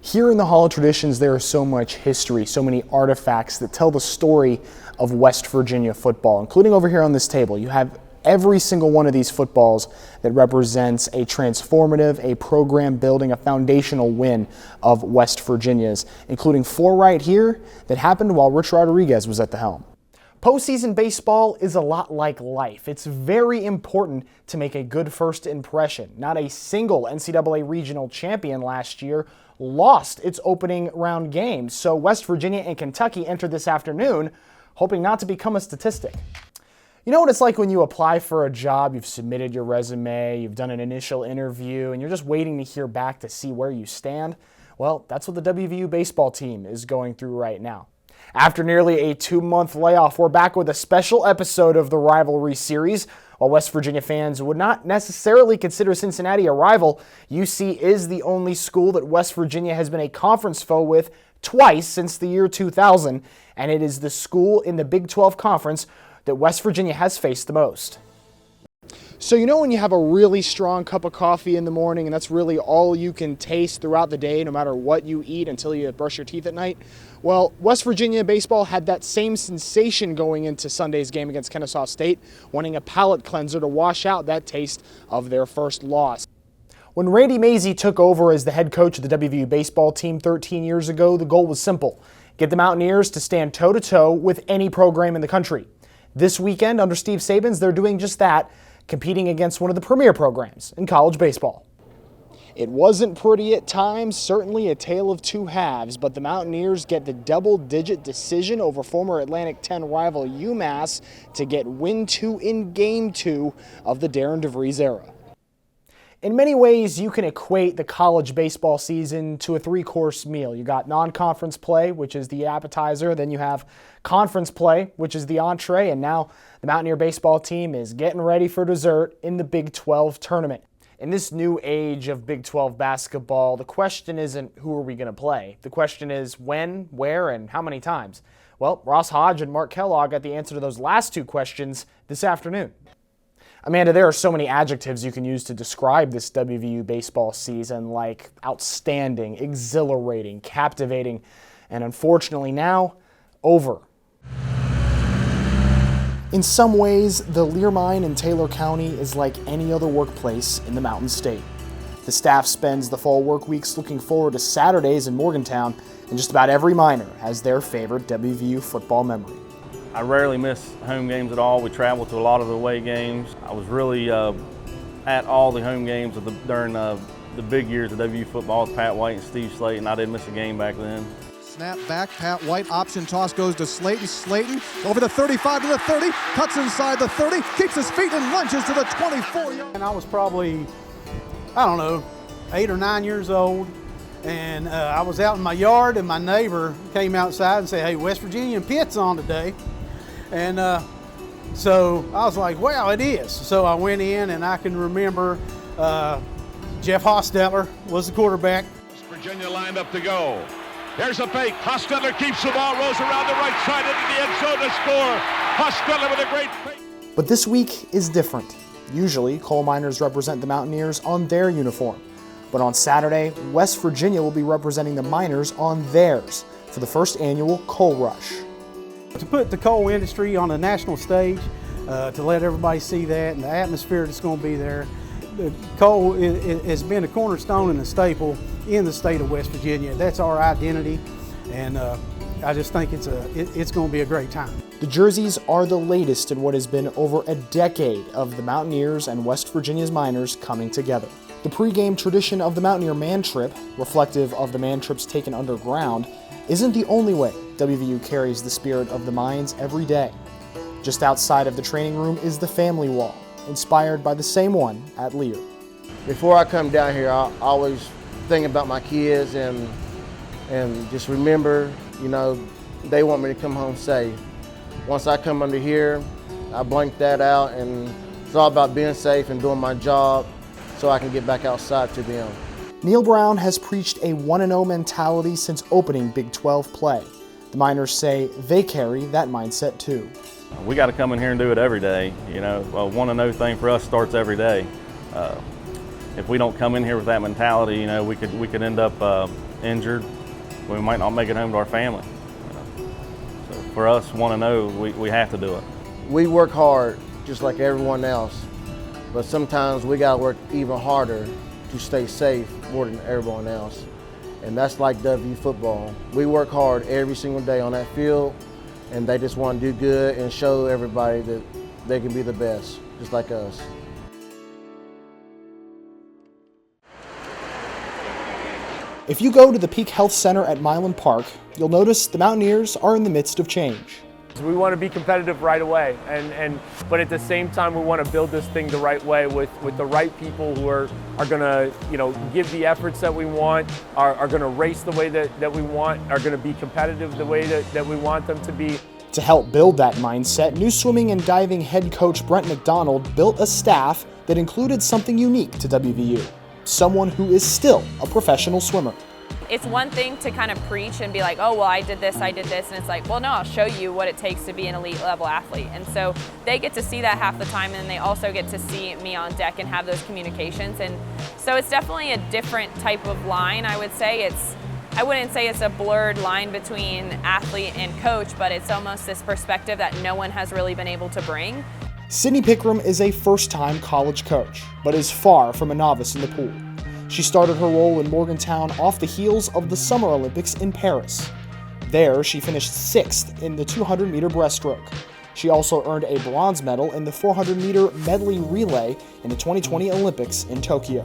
Here in the Hall of Traditions, there is so much history, so many artifacts that tell the story of West Virginia football, including over here on this table. You have every single one of these footballs that represents a transformative, a program building, a foundational win of West Virginia's, including 4 right here that happened while Rich Rodriguez was at the helm. Postseason baseball is a lot like life. It's very important to make a good first impression. Not a single NCAA regional champion last year lost its opening round game, so West Virginia and Kentucky entered this afternoon hoping not to become a statistic. You know what it's like when you apply for a job, you've submitted your resume, you've done an initial interview, and you're just waiting to hear back to see where you stand? Well, that's what the WVU baseball team is going through right now. After nearly a 2-month layoff, we're back with a special episode of the Rivalry Series. While West Virginia fans would not necessarily consider Cincinnati a rival, UC is the only school that West Virginia has been a conference foe with twice since the year 2000, and it is the school in the Big 12 Conference that West Virginia has faced the most. So you know when you have a really strong cup of coffee in the morning and that's really all you can taste throughout the day no matter what you eat until you brush your teeth at night? Well, West Virginia baseball had that same sensation going into Sunday's game against Kennesaw State, wanting a palate cleanser to wash out that taste of their first loss. When Randy Mazey took over as the head coach of the WVU baseball team 13 years ago, the goal was simple: get the Mountaineers to stand toe-to-toe with any program in the country. This weekend, under Steve Sabins, they're doing just that, competing against one of the premier programs in college baseball. It wasn't pretty at times, certainly a tale of two halves, but the Mountaineers get the double-digit decision over former Atlantic 10 rival UMass to get win 2 in Game 2 of the Darren DeVries era. In many ways, you can equate the college baseball season to a 3-course meal. You got non-conference play, which is the appetizer, then you have conference play, which is the entree, and now the Mountaineer baseball team is getting ready for dessert in the Big 12 tournament. In this new age of Big 12 basketball, the question isn't who are we going to play. The question is when, where, and how many times. Well, Ross Hodge and Mark Kellogg got the answer to those last 2 questions this afternoon. Amanda, there are so many adjectives you can use to describe this WVU baseball season, like outstanding, exhilarating, captivating, and unfortunately now, over. In some ways, the Lear Mine in Taylor County is like any other workplace in the Mountain State. The staff spends the fall work weeks looking forward to Saturdays in Morgantown, and just about every miner has their favorite WVU football memory. I rarely miss home games at all. We travel to a lot of the away games. I was really at all the home games during the big years of WVU football with Pat White and Steve Slayton. I didn't miss a game back then. Snap back, Pat White, option toss goes to Slayton. Slayton over the 35 to the 30, cuts inside the 30, keeps his feet and lunges to the 24-yard. And I was probably, I don't know, 8 or 9 years old. And I was out in my yard and my neighbor came outside and said, "Hey, West Virginia and Pitt's on today." And so I was like, "Well, it is." So I went in and I can remember Jeff Hostetler was the quarterback. West Virginia lined up to go. There's a fake. Hostetler keeps the ball, rolls around the right side into the end zone to score. Hostetler with a great fake. But this week is different. Usually, coal miners represent the Mountaineers on their uniform. But on Saturday, West Virginia will be representing the miners on theirs for the first annual Coal Rush. To put the coal industry on a national stage, to let everybody see that and the atmosphere that's going to be there. The coal has been a cornerstone and a staple in the state of West Virginia. That's our identity, and I just think it's going to be a great time. The jerseys are the latest in what has been over a decade of the Mountaineers and West Virginia's miners coming together. The pregame tradition of the Mountaineer Man Trip, reflective of the man trips taken underground, isn't the only way WVU carries the spirit of the mines every day. Just outside of the training room is the family wall, inspired by the same one at Lear. Before I come down here, I always think about my kids and just remember, you know, they want me to come home safe. Once I come under here, I blank that out, and it's all about being safe and doing my job so I can get back outside to them. Neil Brown has preached a 1-0 mentality since opening Big 12 play. The Miners say they carry that mindset too. We got to come in here and do it every day. You know, a 1-0 thing for us starts every day. If we don't come in here with that mentality, you know, we could end up injured, we might not make it home to our family. So for us, want to know, we have to do it. We work hard just like everyone else, but sometimes we gotta work even harder to stay safe more than everyone else. And that's like W football. We work hard every single day on that field, and they just want to do good and show everybody that they can be the best, just like us. If you go to the Peak Health Center at Milan Park, you'll notice the Mountaineers are in the midst of change. We want to be competitive right away, but at the same time, we want to build this thing the right way with the right people who are going to, give the efforts that we want, are going to race the way that we want, are going to be competitive the way that we want them to be. To help build that mindset, new swimming and diving head coach Brent McDonald built a staff that included something unique to WVU, someone who is still a professional swimmer. It's one thing to kind of preach and be like, oh, well, I did this, and it's like, well, no, I'll show you what it takes to be an elite level athlete. And so they get to see that half the time, and they also get to see me on deck and have those communications. And so it's definitely a different type of line, I would say. I wouldn't say it's a blurred line between athlete and coach, but it's almost this perspective that no one has really been able to bring. Sydney Pickram is a first-time college coach, but is far from a novice in the pool. She started her role in Morgantown off the heels of the Summer Olympics in Paris. There, she finished 6th in the 200-meter breaststroke. She also earned a bronze medal in the 400-meter medley relay in the 2020 Olympics in Tokyo.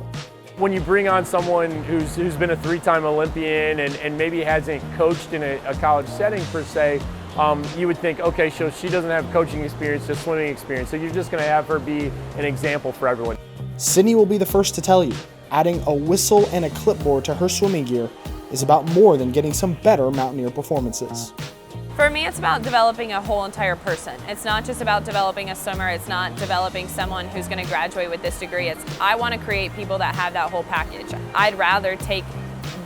When you bring on someone who's been a 3-time Olympian and maybe hasn't coached in a college setting per se, you would think, okay, so she doesn't have coaching experience, just swimming experience, so you're just going to have her be an example for everyone. Sydney will be the first to tell you, adding a whistle and a clipboard to her swimming gear is about more than getting some better Mountaineer performances. For me, it's about developing a whole entire person. It's not just about developing a swimmer. It's not developing someone who's going to graduate with this degree. I want to create people that have that whole package. I'd rather take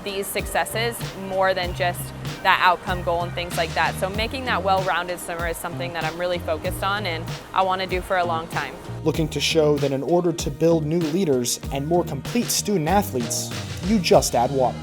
these successes more than just that outcome goal and things like that. So making that well-rounded swimmer is something that I'm really focused on and I want to do for a long time. Looking to show that in order to build new leaders and more complete student athletes, you just add water.